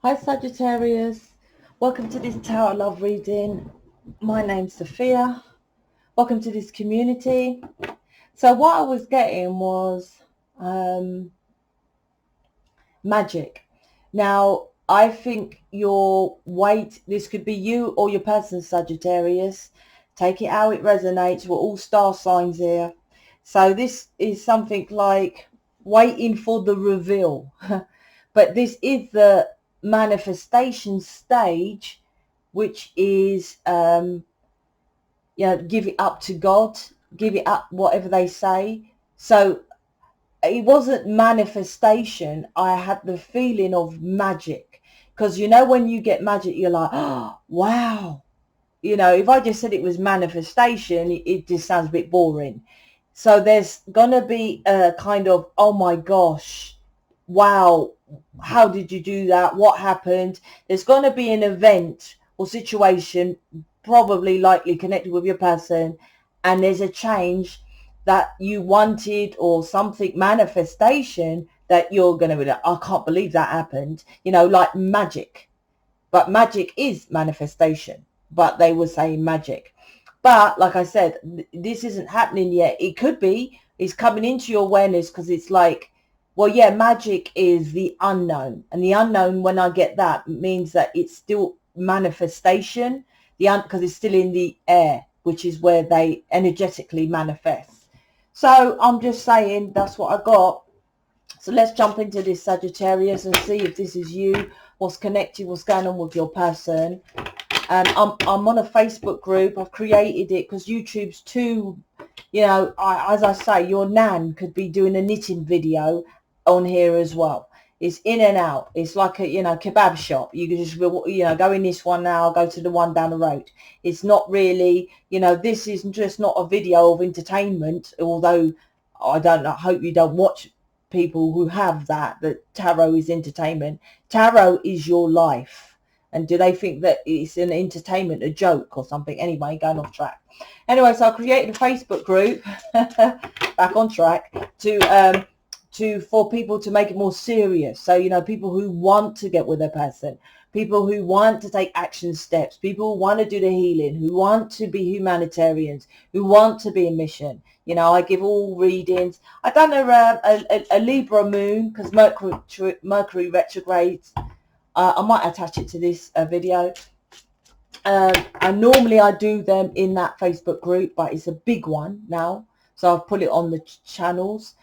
Hi Sagittarius, welcome to this Tower Love reading. My name's Sophia. Welcome to this community. So what I was getting was magic. Now I think your weight, this could be you or your person, Sagittarius. Take it how it resonates. We're all star signs here. So this is something like waiting for the reveal. But this is the manifestation stage, which is give it up to God, give it up, whatever they say. So it wasn't manifestation. I had the feeling of magic, because when you get magic, you're like, oh wow. If I just said it was manifestation, it just sounds a bit boring. So there's gonna be a kind of, oh my gosh, wow, how did you do that? What happened? There's going to be an event or situation, probably likely connected with your person, and there's a change that you wanted, or something, manifestation, that you're going to be like, I can't believe that happened, like magic. But magic is manifestation, but they were saying magic. But like I said, this isn't happening yet. It could be. It's coming into your awareness, because it's like, well, yeah, magic is the unknown. And the unknown, when I get that, means that it's still manifestation, because it's still in the air, which is where they energetically manifest. So I'm just saying, that's what I got. So let's jump into this, Sagittarius, and see if this is you, what's connected, what's going on with your person. I'm on a Facebook group. I've created it because YouTube's too, as I say, your nan could be doing a knitting video on here as well. It's in and out. It's like a, kebab shop. You can just, go in this one now, go to the one down the road. It's not really, this is just not a video of entertainment, although I don't know, I hope you don't watch people who have that tarot is entertainment. Tarot is your life. And do they think that it's an entertainment, a joke or something? Anyway, going off track. Anyway, so I created a Facebook group, back on track, for people to make it more serious. So, people who want to get with their person, people who want to take action steps, people who want to do the healing, who want to be humanitarians, who want to be a mission. I give all readings. I done a Libra moon, because Mercury retrogrades. I might attach it to this video. And normally I do them in that Facebook group, but it's a big one now, so I've put it on the channels.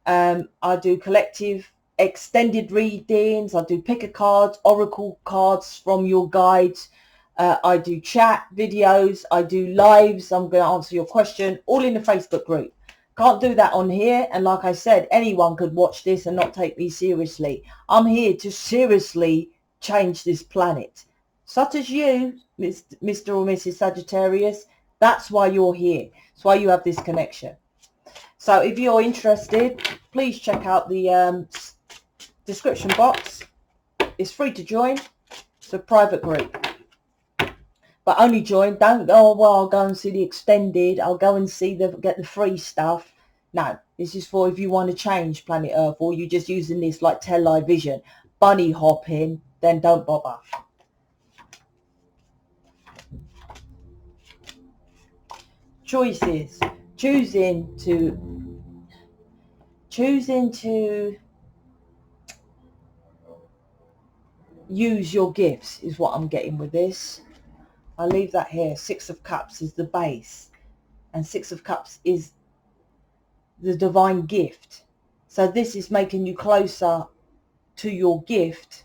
I do collective extended readings. I do pick a card, oracle cards from your guides. I do chat videos. I do lives. I'm going to answer your question, all in the Facebook group. Can't do that on here. And like I said, anyone could watch this and not take me seriously. I'm here to seriously change this planet, such as you, Mr. or Mrs. Sagittarius. That's why you're here. That's why you have this connection. So if you're interested, please check out the description box. It's free to join. It's a private group, but only join. Don't go, oh, well, I'll go and see the extended, I'll go and see get the free stuff. No, this is for if you want to change planet Earth, or you're just using this like television, bunny hopping, then don't bother. Choices. Choosing to use your gifts is what I'm getting with this. I'll leave that here. Six of Cups is the base, and Six of Cups is the divine gift. So this is making you closer to your gift.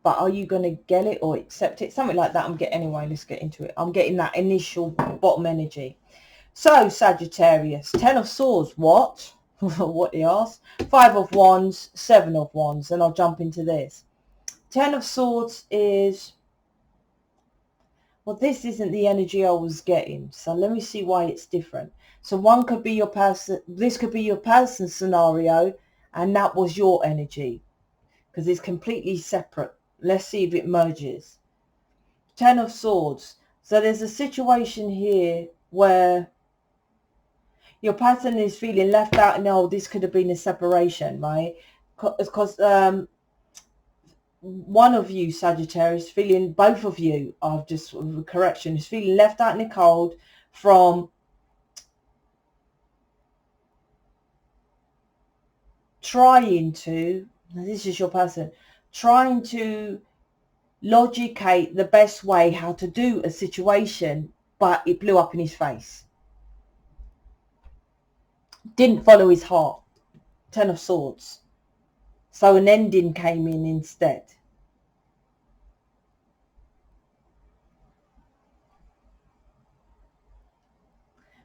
But are you going to get it or accept it? Something like that I'm getting. Anyway, let's get into it. I'm getting that initial bottom energy. So Sagittarius, 10 of Swords. What? What he asked. 5 of Wands, 7 of Wands. And I'll jump into this. 10 of Swords is, well, this isn't the energy I was getting. So let me see why it's different. So one could be your person. This could be your person scenario, and that was your energy, because it's completely separate. Let's see if it merges. 10 of Swords. So there's a situation here where your person is feeling left out, and oh, this could have been a separation, right? Because one of you, Sagittarius, feeling, both of you, I've just, correction, is feeling left out in the cold from trying to, this is your person, trying to logicate the best way how to do a situation, but it blew up in his face. Didn't follow his heart. 10 of Swords. So an ending came in instead.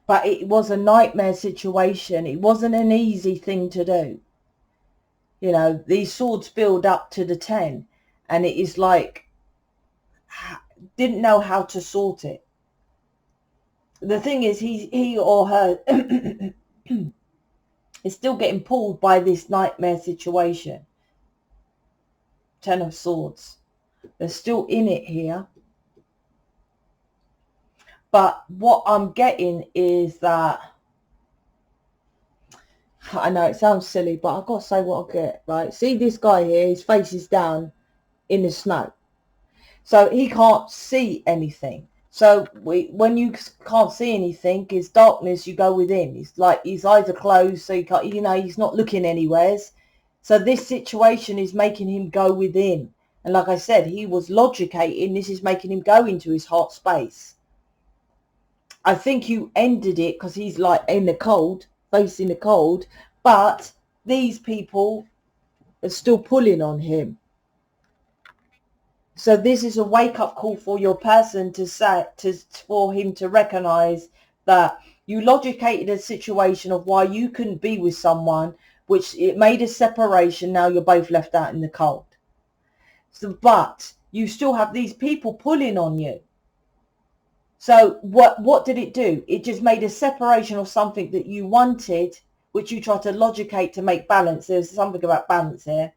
But it was a nightmare situation. It wasn't an easy thing to do. You know, these swords build up to the 10. And it is like, didn't know how to sort it. The thing is, he or her is still getting pulled by this nightmare situation. 10 of Swords. They're still in it here. But what I'm getting is that, I know it sounds silly, but I've got to say what I get, right? See this guy here, his face is down in the snow. So he can't see anything. So when you can't see anything, it's darkness, you go within. It's like his eyes are closed, so you can't, you know, he's not looking anywhere. So this situation is making him go within. And like I said, he was logicating. This is making him go into his heart space. I think you ended it because he's like in the cold, facing the cold. But these people are still pulling on him. So this is a wake-up call for your person to say, for him to recognize that you logicated a situation of why you couldn't be with someone, which it made a separation. Now you're both left out in the cold. So, but you still have these people pulling on you. So what did it do? It just made a separation of something that you wanted, which you tried to logicate to make balance. There's something about balance here.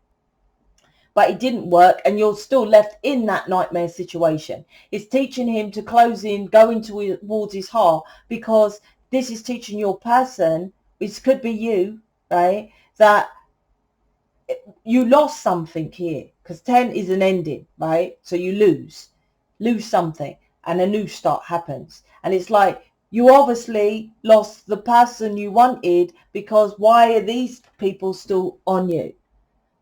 But it didn't work, and you're still left in that nightmare situation. It's teaching him to close in, go into towards his heart, because this is teaching your person, which could be you, right, that you lost something here, because 10 is an ending, right? So you lose something, and a new start happens. And it's like, you obviously lost the person you wanted, because why are these people still on you?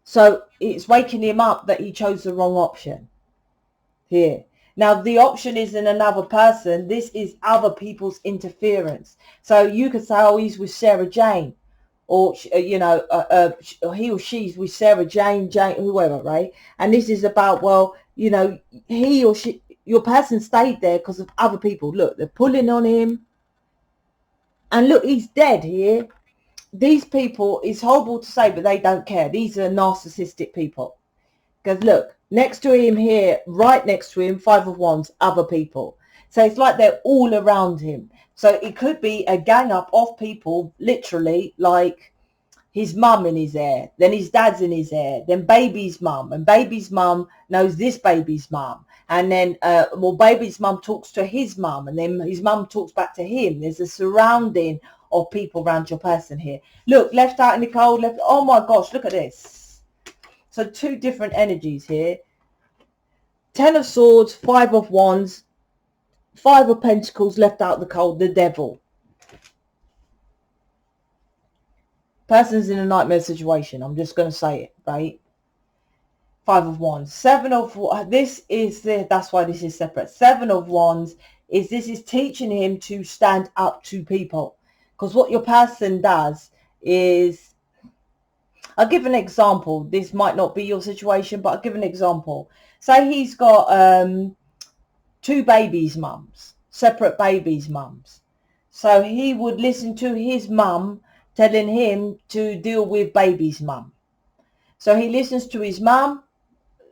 So it's waking him up that he chose the wrong option here. Now, the option isn't another person. This is other people's interference. So you could say, oh, he's with Sarah Jane, or, you know, he or she's with Sarah Jane, whoever, right? And this is about, well, you know, he or she, your person stayed there because of other people. Look, they're pulling on him. And look, he's dead here. These people, it's horrible to say, but they don't care. These are narcissistic people. Because look, next to him here, right next to him, 5 of Wands, other people. So it's like they're all around him. So it could be a gang up of people, literally, like his mum in his ear, then his dad's in his ear, then baby's mum, and baby's mum knows this baby's mum. And then, well, baby's mum talks to his mum, and then his mum talks back to him. There's a surrounding of people around your person here. Look, left out in the cold, left. Oh my gosh, look at this. So 2 different energies here. 10 of Swords, 5 of Wands, 5 of Pentacles, left out in the cold, the devil. Person's in a nightmare situation. I'm just going to say it, right? 5 of Wands. 7 of, this is the, that's why this is separate. 7 of Wands is, this is teaching him to stand up to people. Because what your person does is, I'll give an example. This might not be your situation, but I'll give an example. Say he's got 2 babies' mums, separate babies' mums. So he would listen to his mum telling him to deal with baby's mum. So he listens to his mum,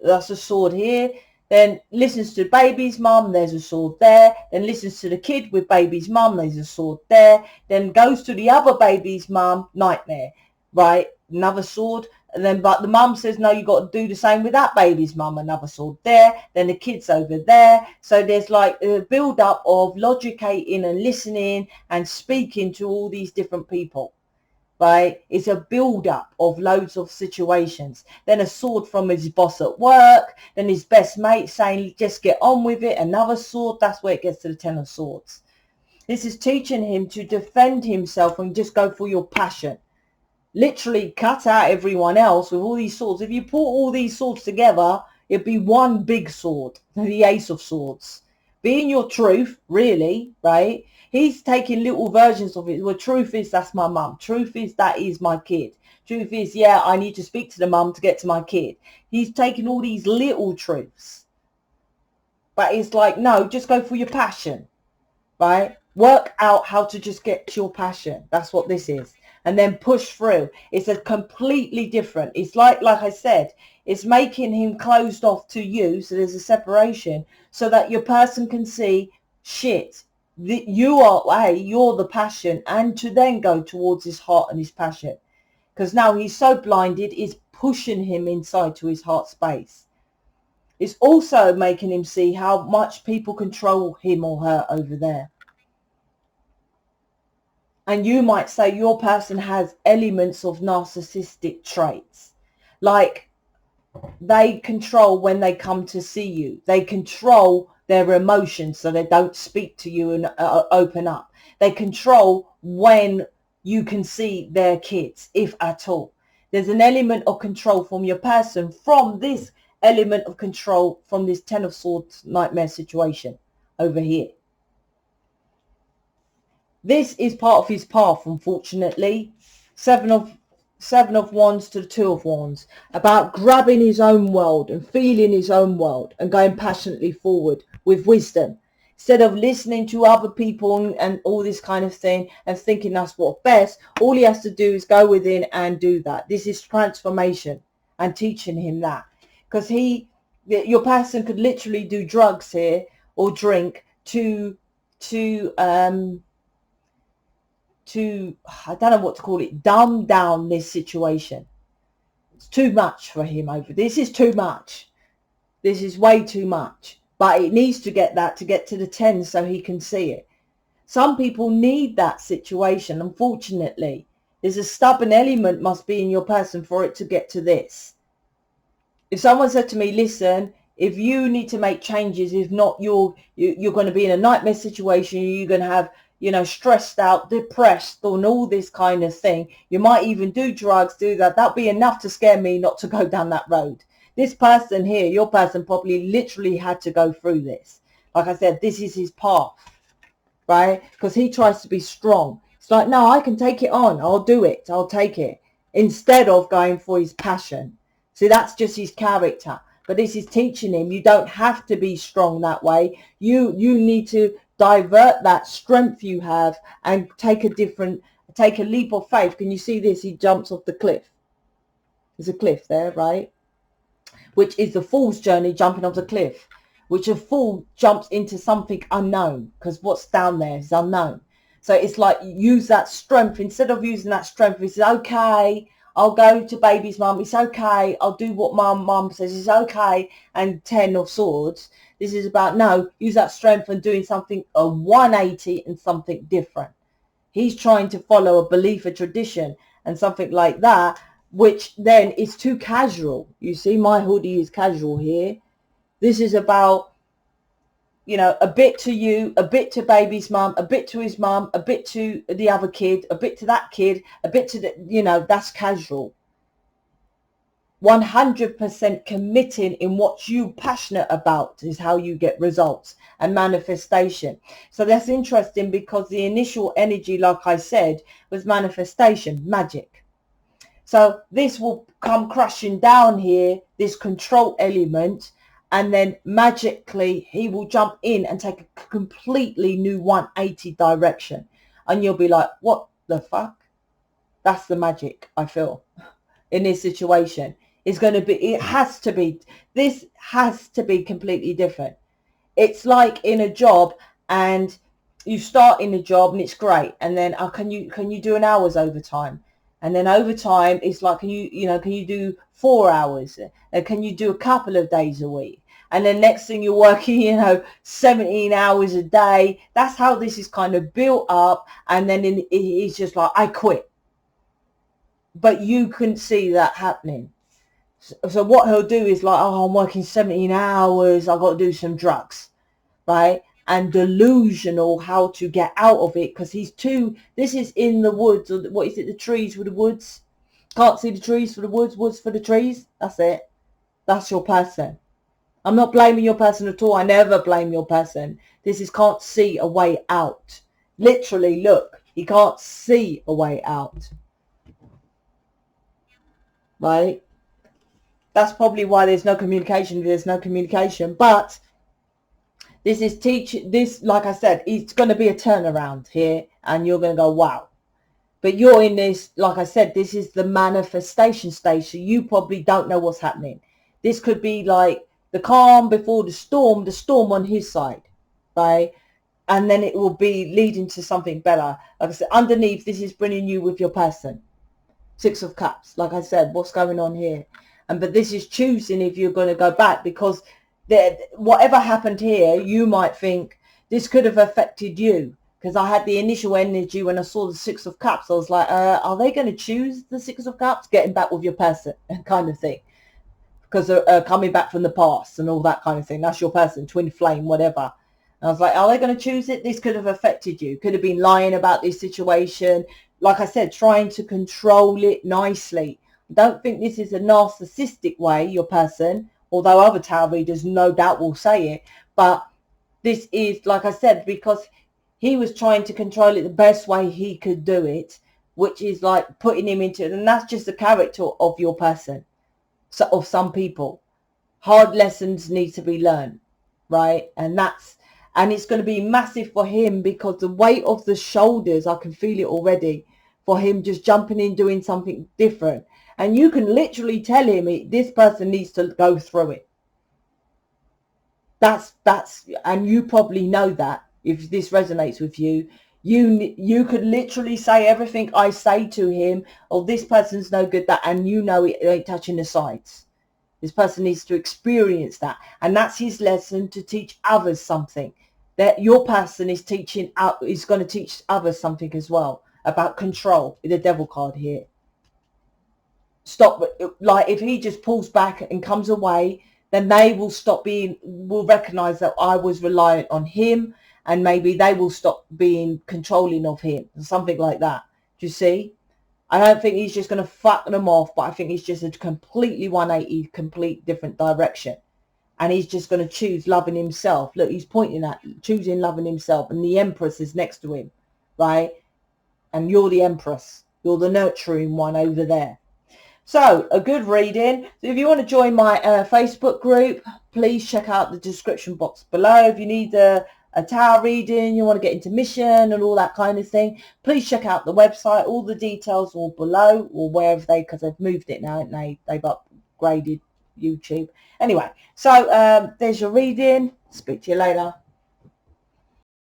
that's a sword here. Then listens to baby's mum, there's a sword there. Then listens to the kid with baby's mum, there's a sword there. Then goes to the other baby's mum, nightmare, right? Another sword. And then, but the mum says, no, you got to do the same with that baby's mum, another sword there. Then the kid's over there. So there's like a build up of logicating and listening and speaking to all these different people, right? It's a build-up of loads of situations. Then a sword from his boss at work, then his best mate saying, just get on with it, another sword. That's where it gets to the 10 of swords. This is teaching him to defend himself and just go for your passion. Literally cut out everyone else with all these swords. If you put all these swords together, it'd be one big sword, the Ace of Swords. Being your truth, really, right? He's taking little versions of it. Well, truth is, that's my mum. Truth is, that is my kid. Truth is, yeah, I need to speak to the mum to get to my kid. He's taking all these little truths. But it's like, no, just go for your passion, right? Work out how to just get to your passion. That's what this is. And then push through. It's a completely different. It's like I said, it's making him closed off to you. So there's a separation so that your person can see, shit, you're the passion, and to then go towards his heart and his passion. Because now he's so blinded, it's pushing him inside to his heart space. It's also making him see how much people control him or her over there. And you might say your person has elements of narcissistic traits. Like they control when they come to see you. They control their emotions so they don't speak to you and open up. They control when you can see their kids, if at all. There's an element of control from your person from this element of control from this 10 of Swords nightmare situation over here. This is part of his path, unfortunately. Seven of Wands to the 2 of Wands. About grabbing his own world and feeling his own world and going passionately forward with wisdom. Instead of listening to other people and all this kind of thing and thinking that's what's best, all he has to do is go within and do that. This is transformation and teaching him that. Because your person could literally do drugs here or drink to I don't know what to call it, dumb down this situation. It's too much for him over. This is too much. This is way too much. But it needs to get that to get to the 10 so he can see it. Some people need that situation, unfortunately. There's a stubborn element must be in your person for it to get to this. If someone said to me, listen, if you need to make changes, if not, you're going to be in a nightmare situation, you're going to have, stressed out, depressed, and all this kind of thing. You might even do drugs, do that. That'll be enough to scare me not to go down that road. This person here, your person probably literally had to go through this. Like I said, this is his path, right? Because he tries to be strong. It's like, no, I can take it on. I'll do it. I'll take it. Instead of going for his passion. See, that's just his character. But this is teaching him you don't have to be strong that way. You need to divert that strength you have and take a leap of faith. Can you see this? He jumps off the cliff. There's a cliff there, right? Which is the fool's journey, jumping off the cliff. Which a fool jumps into something unknown because what's down there is unknown. So it's like use that strength. Instead of using that strength, it's okay. I'll go to baby's mum. It's okay. I'll do what my mum says. It's okay. And 10 of Swords. This is about, no, use that strength and doing something, a 180 and something different. He's trying to follow a belief, a tradition and something like that, which then is too casual. You see, my hoodie is casual here. This is about, a bit to you, a bit to baby's mum, a bit to his mum, a bit to the other kid, a bit to that kid, a bit to the, that's casual. 100% committing in what you're passionate about is how you get results and manifestation. So that's interesting because the initial energy, like I said, was manifestation, magic. So this will come crashing down here, this control element, and then magically he will jump in and take a completely new 180 direction. And you'll be like, what the fuck? That's the magic I feel in this situation. It's going to be, this has to be completely different. It's like in a job and you start in a job and it's great. And then can you do an hour's overtime? And then overtime, it's like, can you do 4 hours? Can you do a couple of days a week? And then next thing you're working, 17 hours a day. That's how this is kind of built up. And then it's just like, I quit. but you couldn't see that happening. So what he'll do is like, oh, I'm working 17 hours, I've got to do some drugs, right? And delusional how to get out of it, because he's too, this is in the woods, or what is it, the trees for the woods? Can't see the trees for the woods, woods for the trees. That's it. That's your person. I'm not blaming your person at all. I never blame your person. This is can't see a way out. Literally, look, he can't see a way out. Right? That's probably why there's no communication. There's no communication. But this is this, like I said, it's going to be a turnaround here. And you're going to go, wow. But you're in this, like I said, this is the manifestation stage. So you probably don't know what's happening. This could be like the calm before the storm on his side, right? And then it will be leading to something better. Like I said, underneath, this is bringing you with your person. 6 of Cups. Like I said, what's going on here? But this is choosing if you're going to go back, because whatever happened here, you might think this could have affected you. Because I had the initial energy when I saw the 6 of Cups. I was like, are they going to choose the 6 of Cups? Getting back with your person kind of thing. Because coming back from the past and all that kind of thing. That's your person, twin flame, whatever. And I was like, are they going to choose it? This could have affected you. Could have been lying about this situation. Like I said, trying to control it nicely. Don't think this is a narcissistic way, your person. Although other tarot readers no doubt will say it. But this is, like I said, because he was trying to control it the best way he could do it, which is like putting him into it. And that's just the character of your person. So, of some people. Hard lessons need to be learned, right? And it's going to be massive for him, because the weight of the shoulders, I can feel it already, for him just jumping in, doing something different. And you can literally tell him this person needs to go through it. That's, and you probably know that. If this resonates with you, you could literally say everything I say to him, oh, this person's no good, that, and you know it ain't touching the sides. This person needs to experience that. And that's his lesson, to teach others something. That your person is going to teach others something as well, about control. The Devil card here. Stop. Like, if he just pulls back and comes away, then they will will recognize that I was reliant on him, and maybe they will stop being controlling of him, something like that. Do you see? I don't think he's just going to fuck them off, but I think he's just a completely 180, complete different direction. And he's just going to choose loving himself. Look, he's pointing at choosing loving himself, and the Empress is next to him, right? And you're the Empress. You're the nurturing one over there. So, a good reading. So if you want to join my Facebook group, please check out the description box below. If you need a tarot reading, you want to get into mission and all that kind of thing, please check out the website. All the details are below, or wherever because they've moved it now, haven't they? They've upgraded YouTube. Anyway, so there's your reading. Speak to you later.